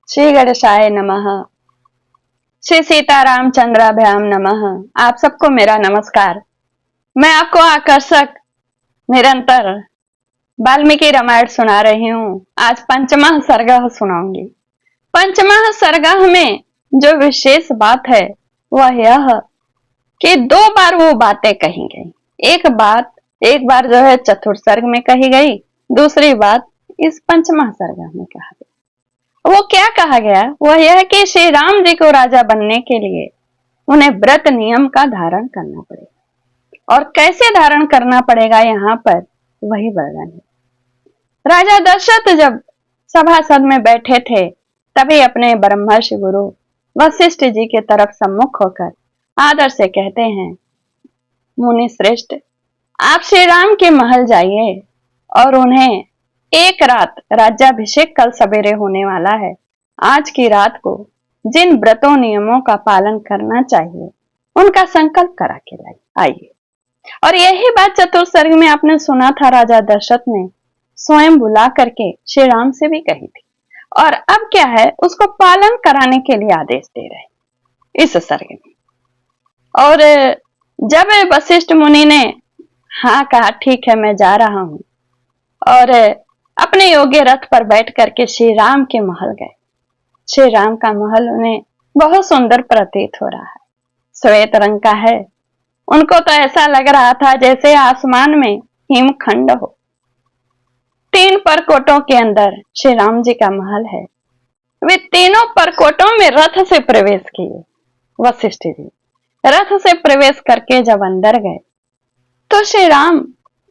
श्री गणेशाय नमः। श्री सीतारामचंद्राभ्याम नमः। आप सबको मेरा नमस्कार। मैं आपको आकर्षक निरंतर वाल्मीकि रामायण सुना रही हूँ। आज पंचमः सर्ग सुनाऊंगी। पंचमः सर्ग में जो विशेष बात है वह यह कि 2 बार वो बातें कही गई। एक बार जो है चतुर्थ सर्ग में कही गई, दूसरी बात इस पंचमः सर्ग में कहा गया। वो क्या कहा गया? वह यह कि श्री राम जी को राजा बनने के लिए उन्हें व्रत नियम का धारण करना पड़ेगा। और कैसे धारण करना पड़ेगा यहाँ पर वही वर्णन है। राजा दशरथ जब सभासद में बैठे थे तभी अपने ब्रह्मर्षि गुरु वशिष्ठ जी के तरफ सम्मुख होकर आदर से कहते हैं, मुनि श्रेष्ठ, आप श्री राम के महल जाइए और उन्हें एक रात राज्याभिषेक कल सवेरे होने वाला है। आज की रात को जिन व्रतों नियमों का पालन करना चाहिए उनका संकल्प करा के आइए। और यही बात चतुर्थ सर्ग में आपने सुना था, राजा दशरथ ने स्वयं बुला करके श्री राम से भी कही थी। और अब क्या है, उसको पालन कराने के लिए आदेश दे रहे इस सर्ग में। और जब वशिष्ठ मुनि ने हाँ कहा, ठीक है मैं जा रहा हूं, और अपने योग्य रथ पर बैठ करके श्री राम के महल गए। श्री राम का महल उन्हें बहुत सुंदर प्रतीत हो रहा है, श्वेत रंग का है। उनको तो ऐसा लग रहा था जैसे आसमान में हिमखंड हो। 3 परकोटों के अंदर श्री राम जी का महल है। वे तीनों परकोटों में रथ से प्रवेश किए। वशिष्ठ जी रथ से प्रवेश करके जब अंदर गए तो श्री राम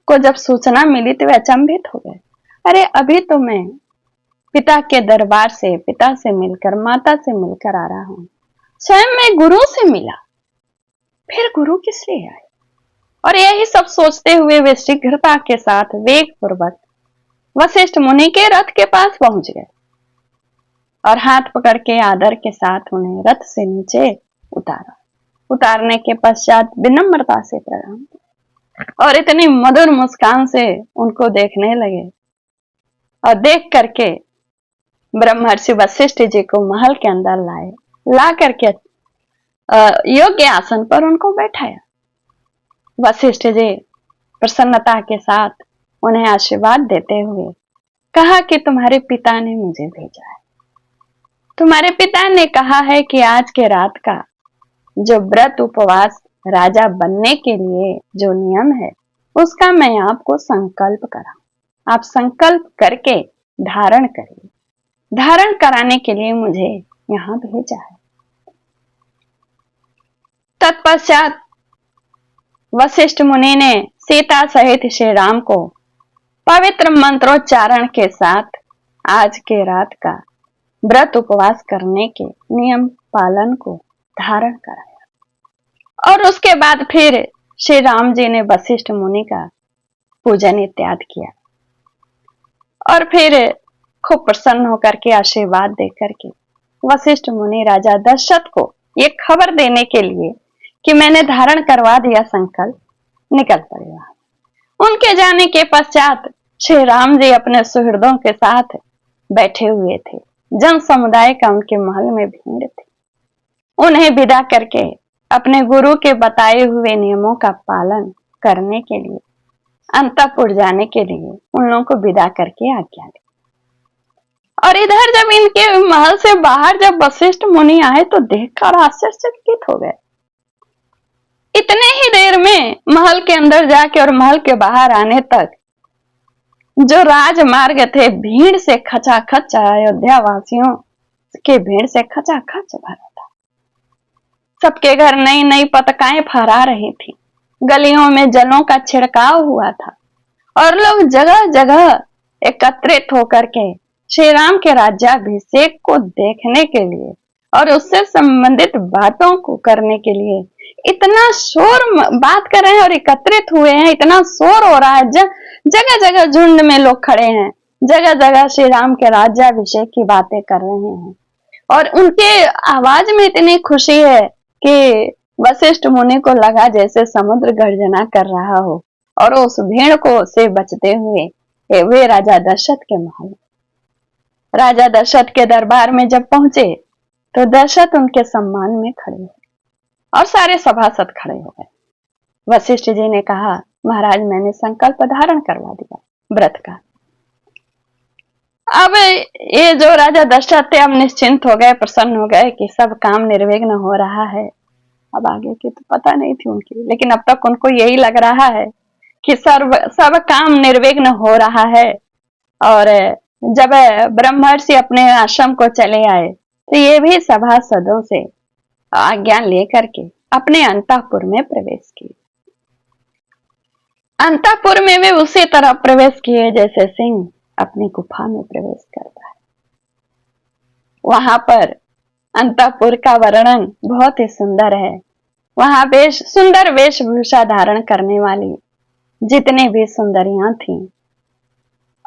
को जब सूचना मिली तो वे अचंभित हो गए। अरे अभी तो मैं पिता के दरबार से, पिता से मिलकर, माता से मिलकर आ रहा हूं। स्वयं मैं गुरु से मिला, फिर गुरु किस लिए आए? और यही सब सोचते हुए वे शीघ्रता के साथ वेग पूर्वक वशिष्ठ मुनि के रथ के पास पहुंच गए और हाथ पकड़ के आदर के साथ उन्हें रथ से नीचे उतारा। उतारने के पश्चात विनम्रता से प्रणाम और इतनी मधुर मुस्कान से उनको देखने लगे। और देख करके ब्रह्मर्षि वशिष्ठ जी को महल के अंदर लाए, ला करके योग्य आसन पर उनको बैठाया। वशिष्ठ जी प्रसन्नता के साथ उन्हें आशीर्वाद देते हुए कहा कि तुम्हारे पिता ने मुझे भेजा है। तुम्हारे पिता ने कहा है कि आज के रात का जो व्रत उपवास राजा बनने के लिए जो नियम है उसका मैं आपको संकल्प कराऊं। आप संकल्प करके धारण करिए। धारण कराने के लिए मुझे यहां भेजा है। तत्पश्चात वशिष्ठ मुनि ने सीता सहित श्री राम को पवित्र मंत्रोच्चारण के साथ आज के रात का व्रत उपवास करने के नियम पालन को धारण कराया। और उसके बाद फिर श्री राम जी ने वशिष्ठ मुनि का पूजन इत्यादि किया और फिर खूब प्रसन्न होकर के आशीर्वाद देकर के वशिष्ठ मुनि राजा दशरथ को ये खबर देने के लिए कि मैंने धारण करवा दिया संकल्प, निकल पड़े वहां। उनके जाने के पश्चात श्री राम जी अपने सुहृदों के साथ बैठे हुए थे। जन समुदाय का उनके महल में भीड़ थी। उन्हें विदा करके अपने गुरु के बताए हुए नियमों का पालन करने के लिए अंतःपुर जाने के लिए उन लोगों को विदा करके आज्ञा दी। और इधर जब इनके महल से बाहर जब वशिष्ठ मुनि आए तो देखकर आश्चर्यचकित हो गए। इतने ही देर में महल के अंदर जाके और महल के बाहर आने तक जो राजमार्ग थे भीड़ से खचाखच, अयोध्या वासियों के भीड़ से खचाखच भरा था। सबके घर नई नई पताकाएं फहरा रही थी। गलियों में जलों का छिड़काव हुआ था और लोग जगह जगह एकत्रित होकर के श्री राम के राज्याभिषेक को देखने के लिए और उससे संबंधित बातों को करने के लिए इतना शोर बात कर रहे हैं और एकत्रित हुए हैं। इतना शोर हो रहा है, जगह जगह झुंड में लोग खड़े हैं, जगह जगह श्री राम के राज्याभिषेक की बातें कर रहे हैं। और उनके आवाज में इतनी खुशी है कि वशिष्ठ मुनि को लगा जैसे समुद्र गर्जना कर रहा हो और उस भीड़ को से बचते हुए वे राजा दशरथ के महल। राजा दशरथ के दरबार में जब पहुंचे तो दशरथ उनके सम्मान में खड़े हुए और सारे सभासद खड़े हो गए। वशिष्ठ जी ने कहा, महाराज मैंने संकल्प धारण करवा दिया व्रत का। अब ये जो राजा दशरथ थे अब निश्चिंत हो गए, प्रसन्न हो गए कि सब काम निर्विघ्न हो रहा है। अब आगे की तो पता नहीं थी उनकी, लेकिन अब तक उनको यही लग रहा है कि सब काम निर्विघ्न हो रहा है। और जब ब्रह्मर्षि अपने आश्रम को चले आए तो ये भी सभासदों से आज्ञा लेकर के अपने अंतःपुर में प्रवेश किए। अंतःपुर में वे उसी तरह प्रवेश किए जैसे सिंह अपनी गुफा में प्रवेश करता है। वहां पर अंतःपुर का वर्णन बहुत ही सुंदर है। वहां सुंदर वेशभूषा धारण करने वाली जितने भी सुंदरियां थीं,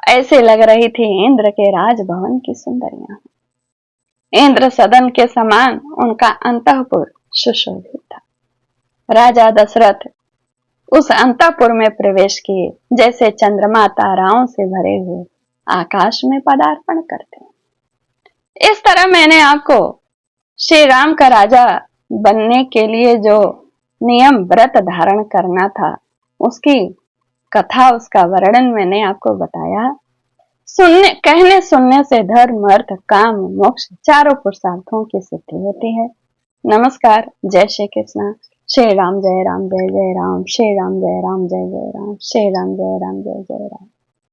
ऐसे लग रही थी इंद्र के राजभवन की सुंदरियां। इंद्र सदन के समान उनका अंतःपुर सुशोभित था। राजा दशरथ उस अंतःपुर में प्रवेश किए जैसे चंद्रमा ताराओं से भरे हुए आकाश में पदार्पण करते हैं। इस तरह मैंने आपको श्री राम का राजा बनने के लिए जो नियम व्रत धारण करना था उसकी कथा, उसका वर्णन मैंने आपको बताया। कहने सुनने से धर्म अर्थ काम मोक्ष चारों पुरुषार्थों की सिद्धि होती है। नमस्कार, जय श्री कृष्ण। श्री राम जय राम जय जय राम, श्री राम जय राम जय जय राम, श्री राम जय राम जय जय राम।